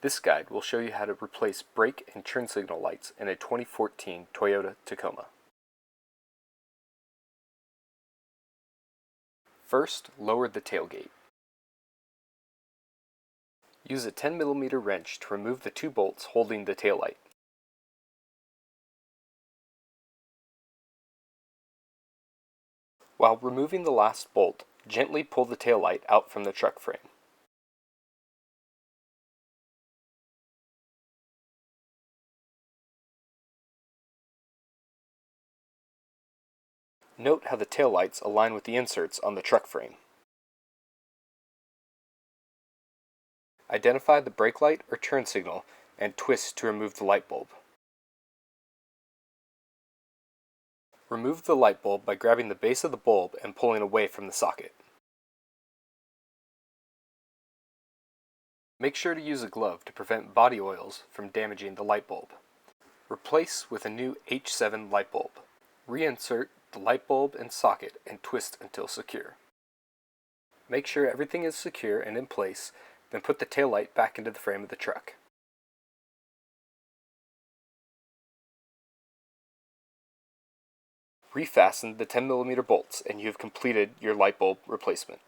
This guide will show you how to replace brake and turn signal lights in a 2014 Toyota Tacoma. First, lower the tailgate. Use a 10mm wrench to remove the two bolts holding the taillight. While removing the last bolt, gently pull the taillight out from the truck frame. Note how the taillights align with the inserts on the truck frame. Identify the brake light or turn signal and twist to remove the light bulb. Remove the light bulb by grabbing the base of the bulb and pulling away from the socket. Make sure to use a glove to prevent body oils from damaging the light bulb. Replace with a new H7 light bulb. Reinsert the light bulb and socket and twist until secure. Make sure everything is secure and in place, then put the taillight back into the frame of the truck. Refasten the 10mm bolts and you have completed your light bulb replacement.